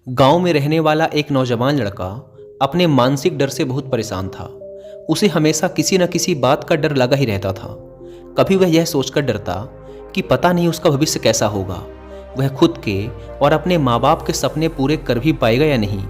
गांव में रहने वाला एक नौजवान लड़का अपने मानसिक डर से बहुत परेशान था। उसे हमेशा किसी न किसी बात का डर लगा ही रहता था। कभी वह यह सोचकर डरता कि पता नहीं उसका भविष्य कैसा होगा, वह खुद के और अपने माँ बाप के सपने पूरे कर भी पाएगा या नहीं।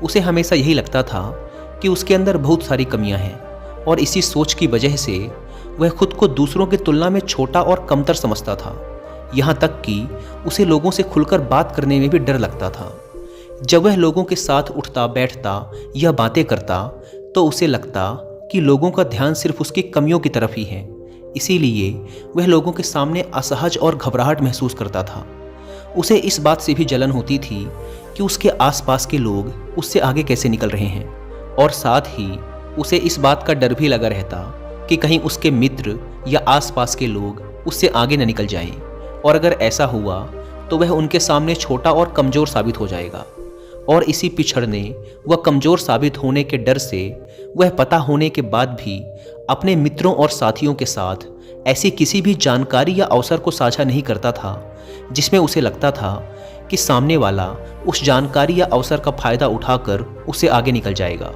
उसे हमेशा यही लगता था कि उसके अंदर बहुत सारी कमियां हैं और इसी सोच की वजह से वह खुद को दूसरों की तुलना में छोटा और कमतर समझता था। यहाँ तक कि उसे लोगों से खुलकर बात करने में भी डर लगता था। जब वह लोगों के साथ उठता बैठता या बातें करता तो उसे लगता कि लोगों का ध्यान सिर्फ उसकी कमियों की तरफ ही है। इसीलिए वह लोगों के सामने असहज और घबराहट महसूस करता था। उसे इस बात से भी जलन होती थी कि उसके आसपास के लोग उससे आगे कैसे निकल रहे हैं, और साथ ही उसे इस बात का डर भी लगा रहता कि कहीं उसके मित्र या आसपास के लोग उससे आगे न निकल जाएं, और अगर ऐसा हुआ तो वह उनके सामने छोटा और कमज़ोर साबित हो जाएगा। और इसी पिछड़ने व कमज़ोर साबित होने के डर से वह पता होने के बाद भी अपने मित्रों और साथियों के साथ ऐसी किसी भी जानकारी या अवसर को साझा नहीं करता था जिसमें उसे लगता था कि सामने वाला उस जानकारी या अवसर का फायदा उठाकर उससे आगे निकल जाएगा।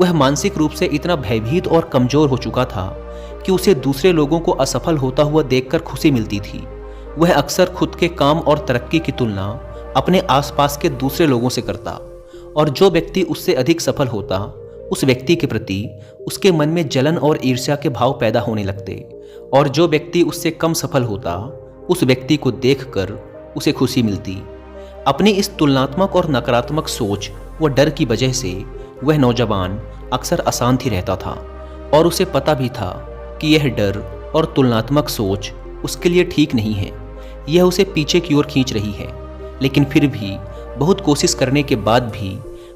वह मानसिक रूप से इतना भयभीत और कमज़ोर हो चुका था कि उसे दूसरे लोगों को असफल होता हुआ देखकर खुशी मिलती थी। वह अक्सर खुद के काम और तरक्की की तुलना अपने आसपास के दूसरे लोगों से करता, और जो व्यक्ति उससे अधिक सफल होता उस व्यक्ति के प्रति उसके मन में जलन और ईर्ष्या के भाव पैदा होने लगते, और जो व्यक्ति उससे कम सफल होता उस व्यक्ति को देखकर उसे खुशी मिलती। अपनी इस तुलनात्मक और नकारात्मक सोच व डर की वजह से वह नौजवान अक्सर अशांत ही रहता था, और उसे पता भी था कि यह डर और तुलनात्मक सोच उसके लिए ठीक नहीं है, यह उसे पीछे की ओर खींच रही है। लेकिन फिर भी बहुत कोशिश करने के बाद भी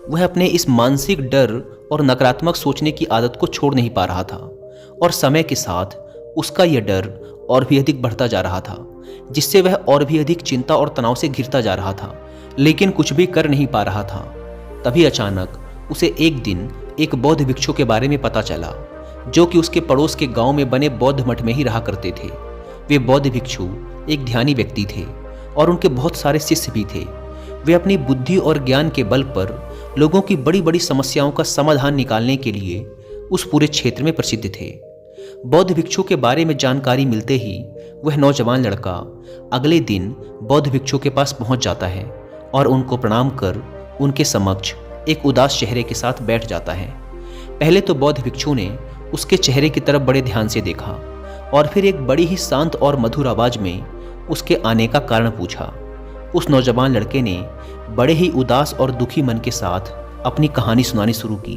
वह अपने इस मानसिक डर और नकारात्मक सोचने की आदत को छोड़ नहीं पा रहा था, और समय के साथ उसका यह डर और भी अधिक बढ़ता जा रहा था, जिससे वह और भी अधिक चिंता और तनाव से घिरता जा रहा था, लेकिन कुछ भी कर नहीं पा रहा था। तभी अचानक उसे एक दिन एक बौद्ध भिक्षु के बारे में पता चला, जो कि उसके पड़ोस के गांव में बने बौद्ध मठ में ही रहा करते थे। वे बौद्ध भिक्षु एक ध्यानी व्यक्ति थे और उनके बहुत सारे शिष्य भी थे। वे अपनी बुद्धि और ज्ञान के बल पर लोगों की बड़ी बड़ी समस्याओं का समाधान निकालने के लिए उस पूरे क्षेत्र में प्रसिद्ध थे। बौद्ध भिक्षु के बारे में जानकारी मिलते ही वह नौजवान लड़का अगले दिन बौद्ध भिक्षु के पास पहुंच जाता है और उनको प्रणाम कर उनके समक्ष एक उदास चेहरे के साथ बैठ जाता है। पहले तो बौद्ध भिक्षु ने उसके चेहरे की तरफ बड़े ध्यान से देखा और फिर एक बड़ी ही शांत और मधुर आवाज में उसके आने का कारण पूछा। उस नौजवान लड़के ने बड़े ही उदास और दुखी मन के साथ अपनी कहानी सुनानी शुरू की।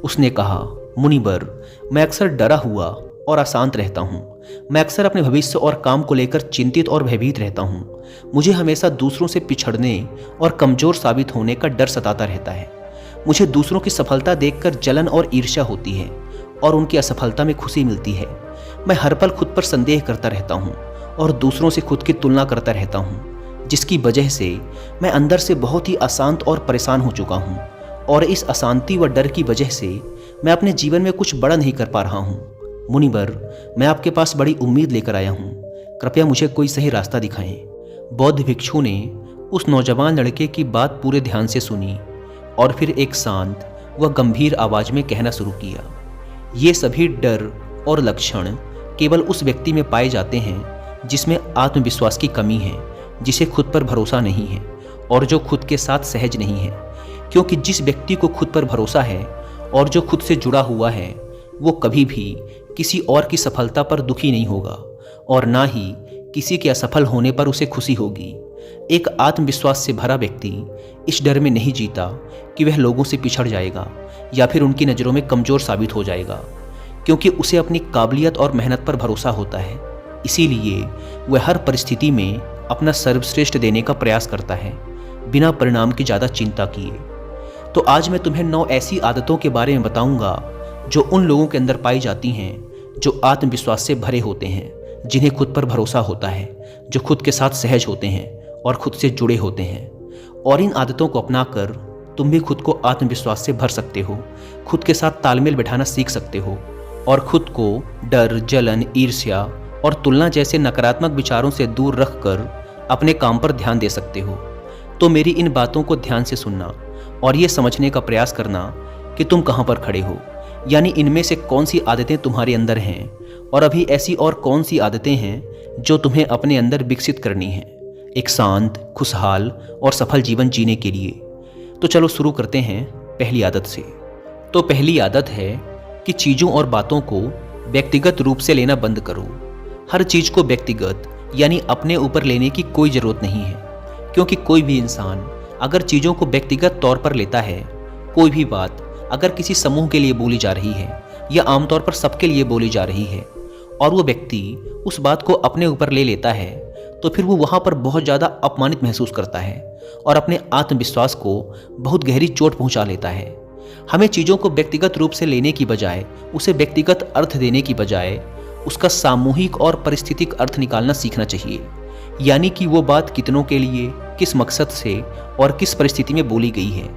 उसने कहा, मुनिवर, मैं अक्सर डरा हुआ और अशांत रहता हूँ। मैं अक्सर अपने भविष्य और काम को लेकर चिंतित और भयभीत रहता हूँ। मुझे हमेशा दूसरों से पिछड़ने और कमज़ोर साबित होने का डर सताता रहता है। मुझे दूसरों की सफलता देखकर जलन और ईर्ष्या होती है और उनकी असफलता में खुशी मिलती है। मैं हर पल खुद पर संदेह करता रहता हूँ और दूसरों से खुद की तुलना करता रहता हूँ, जिसकी वजह से मैं अंदर से बहुत ही अशांत और परेशान हो चुका हूँ, और इस अशांति व डर की वजह से मैं अपने जीवन में कुछ बड़ा नहीं कर पा रहा हूँ। मुनिवर, मैं आपके पास बड़ी उम्मीद लेकर आया हूँ, कृपया मुझे कोई सही रास्ता दिखाएं। बौद्ध भिक्षु ने उस नौजवान लड़के की बात पूरे ध्यान से सुनी और फिर एक शांत व गंभीर आवाज में कहना शुरू किया, ये सभी डर और लक्षण केवल उस व्यक्ति में पाए जाते हैं जिसमें आत्मविश्वास की कमी है, जिसे खुद पर भरोसा नहीं है और जो खुद के साथ सहज नहीं है। क्योंकि जिस व्यक्ति को खुद पर भरोसा है और जो खुद से जुड़ा हुआ है, वो कभी भी किसी और की सफलता पर दुखी नहीं होगा और ना ही किसी के असफल होने पर उसे खुशी होगी। एक आत्मविश्वास से भरा व्यक्ति इस डर में नहीं जीता कि वह लोगों से पिछड़ जाएगा या फिर उनकी नज़रों में कमज़ोर साबित हो जाएगा, क्योंकि उसे अपनी काबिलियत और मेहनत पर भरोसा होता है। इसीलिए वह हर परिस्थिति में अपना सर्वश्रेष्ठ देने का प्रयास करता है, बिना परिणाम की ज़्यादा चिंता किए। तो आज मैं तुम्हें 9 ऐसी आदतों के बारे में बताऊंगा जो उन लोगों के अंदर पाई जाती हैं जो आत्मविश्वास से भरे होते हैं, जिन्हें खुद पर भरोसा होता है, जो खुद के साथ सहज होते हैं और खुद से जुड़े होते हैं। और इन आदतों को अपनाकर तुम भी खुद को आत्मविश्वास से भर सकते हो, खुद के साथ तालमेल बिठाना सीख सकते हो और खुद को डर, जलन, ईर्ष्या और तुलना जैसे नकारात्मक विचारों से दूर रखकर अपने काम पर ध्यान दे सकते हो। तो मेरी इन बातों को ध्यान से सुनना और ये समझने का प्रयास करना कि तुम कहाँ पर खड़े हो, यानी इनमें से कौन सी आदतें तुम्हारे अंदर हैं और अभी ऐसी और कौन सी आदतें हैं जो तुम्हें अपने अंदर विकसित करनी है एक शांत, खुशहाल और सफल जीवन जीने के लिए। तो चलो शुरू करते हैं पहली आदत से। तो पहली आदत है कि चीज़ों और बातों को व्यक्तिगत रूप से लेना बंद करो। हर चीज़ को व्यक्तिगत यानी अपने ऊपर लेने की कोई ज़रूरत नहीं है, क्योंकि कोई भी इंसान अगर चीज़ों को व्यक्तिगत तौर पर लेता है, कोई भी बात अगर किसी समूह के लिए बोली जा रही है या आमतौर पर सबके लिए बोली जा रही है और वो व्यक्ति उस बात को अपने ऊपर ले लेता है, तो फिर वो वहाँ पर बहुत ज़्यादा अपमानित महसूस करता है और अपने आत्मविश्वास को बहुत गहरी चोट पहुँचा लेता है। हमें चीज़ों को व्यक्तिगत रूप से लेने की बजाय, उसे व्यक्तिगत अर्थ देने की बजाय उसका सामूहिक और परिस्थितिक अर्थ निकालना सीखना चाहिए, यानी कि वो बात कितनों के लिए, किस मकसद से और किस परिस्थिति में बोली गई है,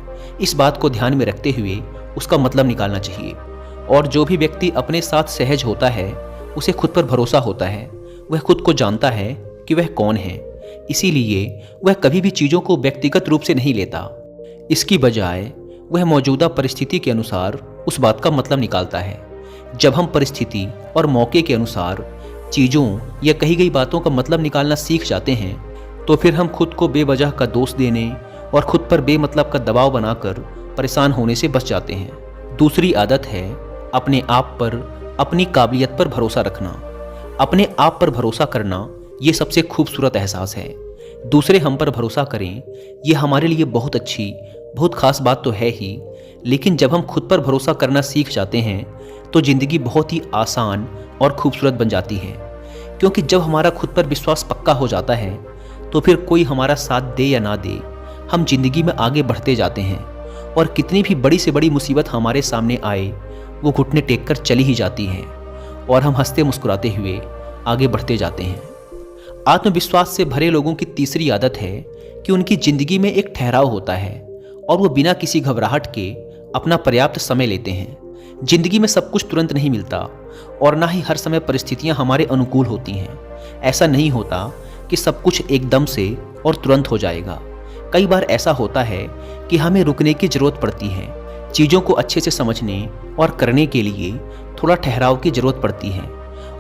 इस बात को ध्यान में रखते हुए उसका मतलब निकालना चाहिए। और जो भी व्यक्ति अपने साथ सहज होता है, उसे खुद पर भरोसा होता है, वह खुद को जानता है कि वह कौन है, इसीलिए वह कभी भी चीज़ों को व्यक्तिगत रूप से नहीं लेता। इसकी बजाय वह मौजूदा परिस्थिति के अनुसार उस बात का मतलब निकालता है। जब हम परिस्थिति और मौके के अनुसार चीज़ों या कही गई बातों का मतलब निकालना सीख जाते हैं, तो फिर हम खुद को बेवजह का दोष देने और खुद पर बेमतलब का दबाव बनाकर परेशान होने से बच जाते हैं। दूसरी आदत है अपने आप पर, अपनी काबिलियत पर भरोसा रखना। अपने आप पर भरोसा करना ये सबसे खूबसूरत एहसास है। दूसरे हम पर भरोसा करें, ये हमारे लिए बहुत अच्छी, बहुत खास बात तो है ही, लेकिन जब हम खुद पर भरोसा करना सीख जाते हैं तो ज़िंदगी बहुत ही आसान और खूबसूरत बन जाती है। क्योंकि जब हमारा खुद पर विश्वास पक्का हो जाता है तो फिर कोई हमारा साथ दे या ना दे, हम जिंदगी में आगे बढ़ते जाते हैं और कितनी भी बड़ी से बड़ी मुसीबत हमारे सामने आए, वो घुटने टेक कर चली ही जाती है और हम हंसते मुस्कुराते हुए आगे बढ़ते जाते हैं। आत्मविश्वास से भरे लोगों की तीसरी आदत है कि उनकी ज़िंदगी में एक ठहराव होता है और वो बिना किसी घबराहट के अपना पर्याप्त समय लेते हैं। ज़िंदगी में सब कुछ तुरंत नहीं मिलता और ना ही हर समय परिस्थितियां हमारे अनुकूल होती हैं। ऐसा नहीं होता कि सब कुछ एकदम से और तुरंत हो जाएगा। कई बार ऐसा होता है कि हमें रुकने की ज़रूरत पड़ती है, चीज़ों को अच्छे से समझने और करने के लिए थोड़ा ठहराव की ज़रूरत पड़ती है।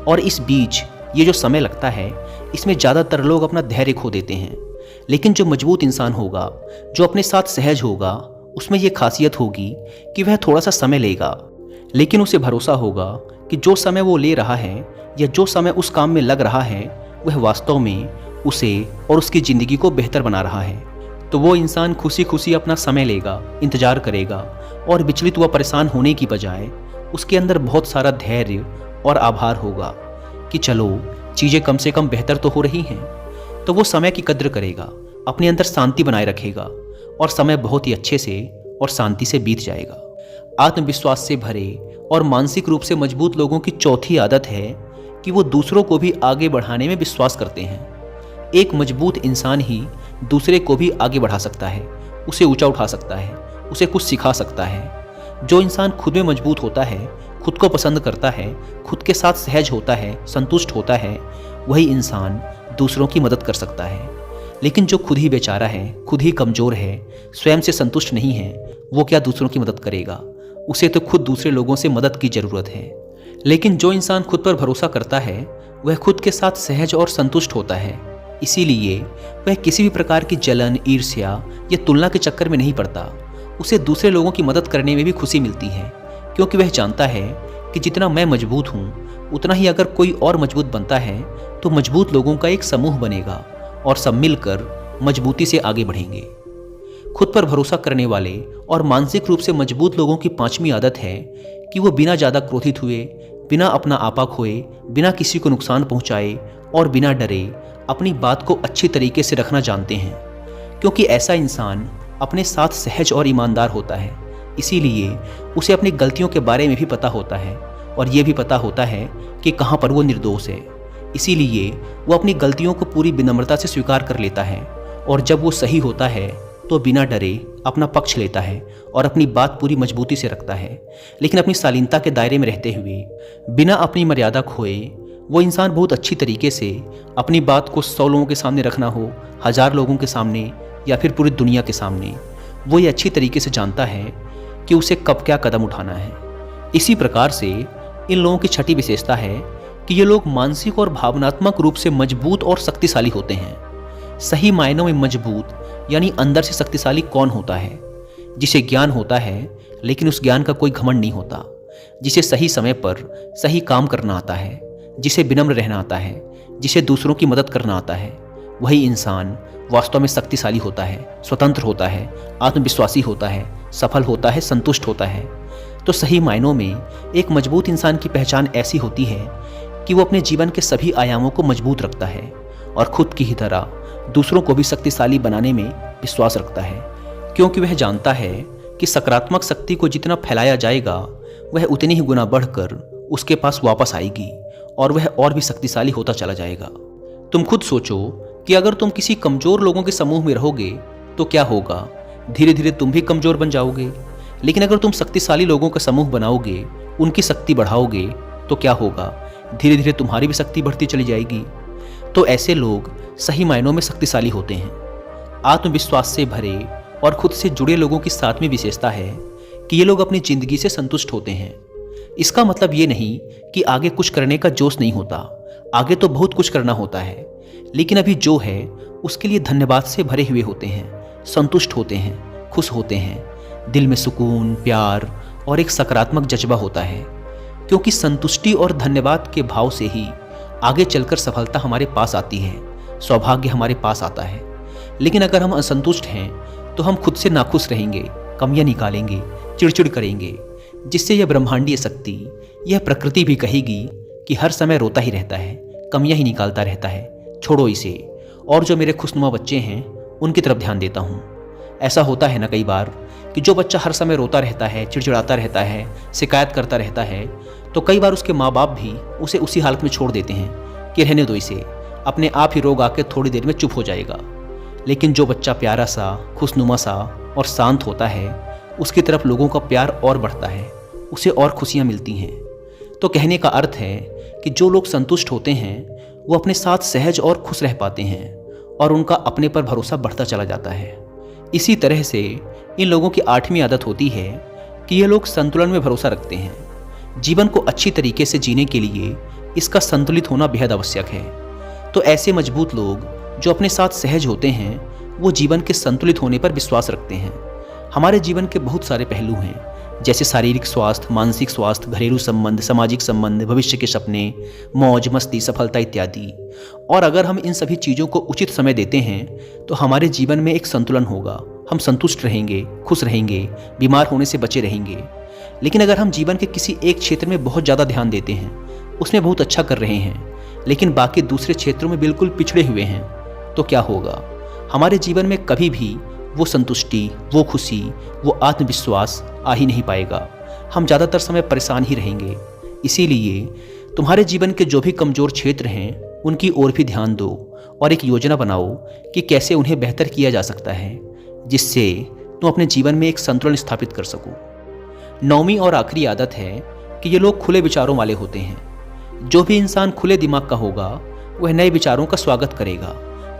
और इस बीच ये जो समय लगता है, इसमें ज़्यादातर लोग अपना धैर्य खो देते हैं। लेकिन जो मजबूत इंसान होगा, जो अपने साथ सहज होगा, उसमें ये खासियत होगी कि वह थोड़ा सा समय लेगा, लेकिन उसे भरोसा होगा कि जो समय वो ले रहा है या जो समय उस काम में लग रहा है, वह वास्तव में उसे और उसकी ज़िंदगी को बेहतर बना रहा है। तो वो इंसान खुशी खुशी अपना समय लेगा, इंतज़ार करेगा और विचलित व परेशान होने की बजाय उसके अंदर बहुत सारा धैर्य और आभार होगा कि चलो चीज़ें कम से कम बेहतर तो हो रही हैं। तो वो समय की कद्र करेगा, अपने अंदर शांति बनाए रखेगा और समय बहुत ही अच्छे से और शांति से बीत जाएगा। आत्मविश्वास से भरे और मानसिक रूप से मजबूत लोगों की चौथी आदत है कि वो दूसरों को भी आगे बढ़ाने में विश्वास करते हैं। एक मजबूत इंसान ही दूसरे को भी आगे बढ़ा सकता है, उसे ऊंचा उठा सकता है, उसे कुछ सिखा सकता है। जो इंसान खुद में मजबूत होता है, खुद को पसंद करता है, खुद के साथ सहज होता है, संतुष्ट होता है, वही इंसान दूसरों की मदद कर सकता है। लेकिन जो खुद ही बेचारा है, खुद ही कमज़ोर है, स्वयं से संतुष्ट नहीं है, वो क्या दूसरों की मदद करेगा? उसे तो खुद दूसरे लोगों से मदद की ज़रूरत है। लेकिन जो इंसान खुद पर भरोसा करता है, वह खुद के साथ सहज और संतुष्ट होता है। इसीलिए वह किसी भी प्रकार की जलन, ईर्ष्या या तुलना के चक्कर में नहीं पड़ता। उसे दूसरे लोगों की मदद करने में भी खुशी मिलती है, क्योंकि वह जानता है कि जितना मैं मजबूत हूँ, उतना ही अगर कोई और मजबूत बनता है तो मजबूत लोगों का एक समूह बनेगा और सब मिलकर मजबूती से आगे बढ़ेंगे। खुद पर भरोसा करने वाले और मानसिक रूप से मजबूत लोगों की पांचवी आदत है कि वो बिना ज़्यादा क्रोधित हुए, बिना अपना आपा खोए, बिना किसी को नुकसान पहुंचाए और बिना डरे अपनी बात को अच्छी तरीके से रखना जानते हैं। क्योंकि ऐसा इंसान अपने साथ सहज और ईमानदार होता है, इसीलिए उसे अपनी गलतियों के बारे में भी पता होता है और ये भी पता होता है कि कहाँ पर वो निर्दोष है। इसीलिए वो अपनी गलतियों को पूरी विनम्रता से स्वीकार कर लेता है और जब वो सही होता है तो बिना डरे अपना पक्ष लेता है और अपनी बात पूरी मजबूती से रखता है। लेकिन अपनी शालीनता के दायरे में रहते हुए, बिना अपनी मर्यादा खोए, वो इंसान बहुत अच्छी तरीके से अपनी बात को 100 लोगों के सामने रखना हो, 1000 लोगों के सामने या फिर पूरी दुनिया के सामने, वो ये अच्छी तरीके से जानता है कि उसे कब क्या कदम उठाना है। इसी प्रकार से इन लोगों की छठी विशेषता है कि ये लोग मानसिक और भावनात्मक रूप से मजबूत और शक्तिशाली होते हैं। सही मायनों में मजबूत यानी अंदर से शक्तिशाली कौन होता है? जिसे ज्ञान होता है लेकिन उस ज्ञान का कोई घमंड नहीं होता, जिसे सही समय पर सही काम करना आता है, जिसे विनम्र रहना आता है, जिसे दूसरों की मदद करना आता है, वही इंसान वास्तव में शक्तिशाली होता है, स्वतंत्र होता है, आत्मविश्वासी होता है, सफल होता है, संतुष्ट होता है। तो सही मायनों में एक मजबूत इंसान की पहचान ऐसी होती है कि वो अपने जीवन के सभी आयामों को मजबूत रखता है और खुद की ही तरह दूसरों को भी शक्तिशाली बनाने में विश्वास रखता है, क्योंकि वह जानता है कि सकारात्मक शक्ति को जितना फैलाया जाएगा वह उतनी ही गुना बढ़कर उसके पास वापस आएगी और वह और भी शक्तिशाली होता चला जाएगा। तुम खुद सोचो कि अगर तुम किसी कमजोर लोगों के समूह में रहोगे तो क्या होगा? धीरे धीरे तुम भी कमजोर बन जाओगे। लेकिन अगर तुम शक्तिशाली लोगों का समूह बनाओगे, उनकी शक्ति बढ़ाओगे, तो क्या होगा? धीरे धीरे तुम्हारी भी शक्ति बढ़ती चली जाएगी। तो ऐसे लोग सही मायनों में शक्तिशाली होते हैं। आत्मविश्वास से भरे और खुद से जुड़े लोगों की सातवीं विशेषता है कि ये लोग अपनी जिंदगी से संतुष्ट होते हैं। इसका मतलब ये नहीं कि आगे कुछ करने का जोश नहीं होता, आगे तो बहुत कुछ करना होता है, लेकिन अभी जो है उसके लिए धन्यवाद से भरे हुए होते हैं, संतुष्ट होते हैं, खुश होते हैं। दिल में सुकून, प्यार और एक सकारात्मक जज्बा होता है, क्योंकि संतुष्टि और धन्यवाद के भाव से ही आगे चलकर सफलता हमारे पास आती है, सौभाग्य हमारे पास आता है। लेकिन अगर हम असंतुष्ट हैं तो हम खुद से नाखुश रहेंगे, कमियां निकालेंगे, चिड़चिड़ करेंगे, जिससे यह ब्रह्मांडीय शक्ति, यह प्रकृति भी कहेगी कि हर समय रोता ही रहता है, कमियां ही निकालता रहता है, छोड़ो इसे। और जो मेरे खुशनुमा बच्चे हैं उनकी तरफ ध्यान देता हूँ। ऐसा होता है ना कई बार कि जो बच्चा हर समय रोता रहता है, चिड़चिड़ाता रहता है, शिकायत करता रहता है, तो कई बार उसके माँ बाप भी उसे उसी हालत में छोड़ देते हैं कि रहने दो इसे, अपने आप ही रोग आके थोड़ी देर में चुप हो जाएगा। लेकिन जो बच्चा प्यारा सा, खुशनुमा सा और शांत होता है, उसकी तरफ लोगों का प्यार और बढ़ता है, उसे और खुशियाँ मिलती हैं। तो कहने का अर्थ है कि जो लोग संतुष्ट होते हैं वो अपने साथ सहज और खुश रह पाते हैं और उनका अपने पर भरोसा बढ़ता चला जाता है। इसी तरह से इन लोगों की आठवीं आदत होती है कि ये लोग संतुलन में भरोसा रखते हैं। जीवन को अच्छी तरीके से जीने के लिए इसका संतुलित होना बेहद आवश्यक है। तो ऐसे मजबूत लोग जो अपने साथ सहज होते हैं वो जीवन के संतुलित होने पर विश्वास रखते हैं। हमारे जीवन के बहुत सारे पहलू हैं, जैसे शारीरिक स्वास्थ्य, मानसिक स्वास्थ्य, घरेलू संबंध, सामाजिक संबंध, भविष्य के सपने, मौज मस्ती, सफलता इत्यादि। और अगर हम इन सभी चीज़ों को उचित समय देते हैं तो हमारे जीवन में एक संतुलन होगा, हम संतुष्ट रहेंगे, खुश रहेंगे, बीमार होने से बचे रहेंगे। लेकिन अगर हम जीवन के किसी एक क्षेत्र में बहुत ज़्यादा ध्यान देते हैं, उसमें बहुत अच्छा कर रहे हैं, लेकिन बाकी दूसरे क्षेत्रों में बिल्कुल पिछड़े हुए हैं, तो क्या होगा? हमारे जीवन में कभी भी वो संतुष्टि, वो खुशी, वो आत्मविश्वास आ ही नहीं पाएगा। हम ज़्यादातर समय परेशान ही रहेंगे। इसीलिए तुम्हारे जीवन के जो भी कमज़ोर क्षेत्र हैं उनकी ओर भी ध्यान दो और एक योजना बनाओ कि कैसे उन्हें बेहतर किया जा सकता है, जिससे तुम अपने जीवन में एक संतुलन स्थापित कर सको। नौवीं और आखिरी आदत है कि ये लोग खुले विचारों वाले होते हैं। जो भी इंसान खुले दिमाग का होगा वह नए विचारों का स्वागत करेगा,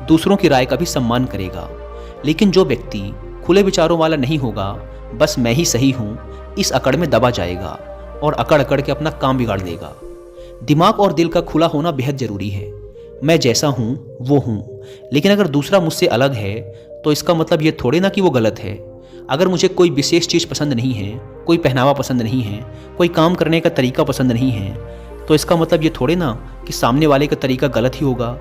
दूसरों की राय का भी सम्मान करेगा। लेकिन जो व्यक्ति खुले विचारों वाला नहीं होगा, बस मैं ही सही हूँ, इस अकड़ में दबा जाएगा और अकड़ अकड़ के अपना काम बिगाड़ देगा। दिमाग और दिल का खुला होना बेहद ज़रूरी है। मैं जैसा हूँ वो हूँ, लेकिन अगर दूसरा मुझसे अलग है तो इसका मतलब ये थोड़े ना कि वो गलत है। अगर मुझे कोई विशेष चीज़ पसंद नहीं है, कोई पहनावा पसंद नहीं है, कोई काम करने का तरीका पसंद नहीं है, तो इसका मतलब ये थोड़े ना कि सामने वाले का तरीका गलत ही होगा।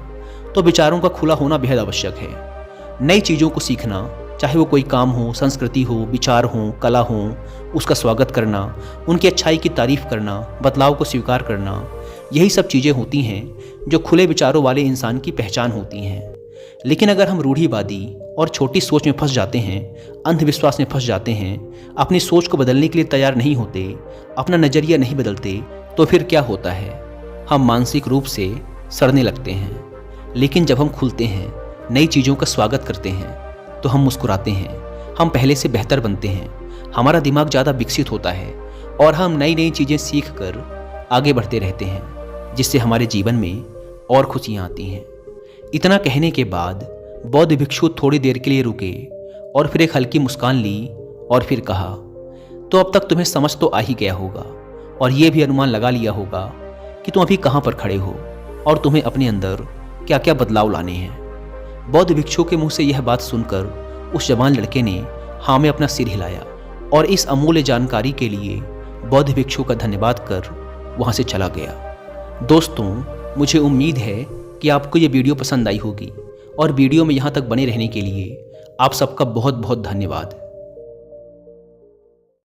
तो विचारों का खुला होना बेहद आवश्यक है। नई चीज़ों को सीखना, चाहे वो कोई काम हो, संस्कृति हो, विचार हो, कला हो, उसका स्वागत करना, उनकी अच्छाई की तारीफ करना, बदलाव को स्वीकार करना, यही सब चीज़ें होती हैं जो खुले विचारों वाले इंसान की पहचान होती हैं। लेकिन अगर हम रूढ़िवादी और छोटी सोच में फंस जाते हैं, अंधविश्वास में फंस जाते हैं, अपनी सोच को बदलने के लिए तैयार नहीं होते, अपना नज़रिया नहीं बदलते, तो फिर क्या होता है? हम मानसिक रूप से सड़ने लगते हैं। लेकिन जब हम खुलते हैं, नई चीज़ों का स्वागत करते हैं, तो हम मुस्कुराते हैं, हम पहले से बेहतर बनते हैं, हमारा दिमाग ज़्यादा विकसित होता है और हम नई नई चीज़ें सीख कर आगे बढ़ते रहते हैं, जिससे हमारे जीवन में और खुशियाँ आती हैं। इतना कहने के बाद बौद्ध भिक्षु थोड़ी देर के लिए रुके और फिर एक हल्की मुस्कान ली और फिर कहा, तो अब तक तुम्हें समझ तो आ ही गया होगा और ये भी अनुमान लगा लिया होगा कि तुम अभी कहाँ पर खड़े हो और तुम्हें अपने अंदर क्या क्या बदलाव लाने हैं। बौद्ध भिक्षु के मुंह से यह बात सुनकर उस जवान लड़के ने हाँ में अपना सिर हिलाया और इस अमूल्य जानकारी के लिए बौद्ध भिक्षु का धन्यवाद कर वहाँ से चला गया। दोस्तों, मुझे उम्मीद है कि आपको ये वीडियो पसंद आई होगी और वीडियो में यहाँ तक बने रहने के लिए आप सबका बहुत बहुत धन्यवाद।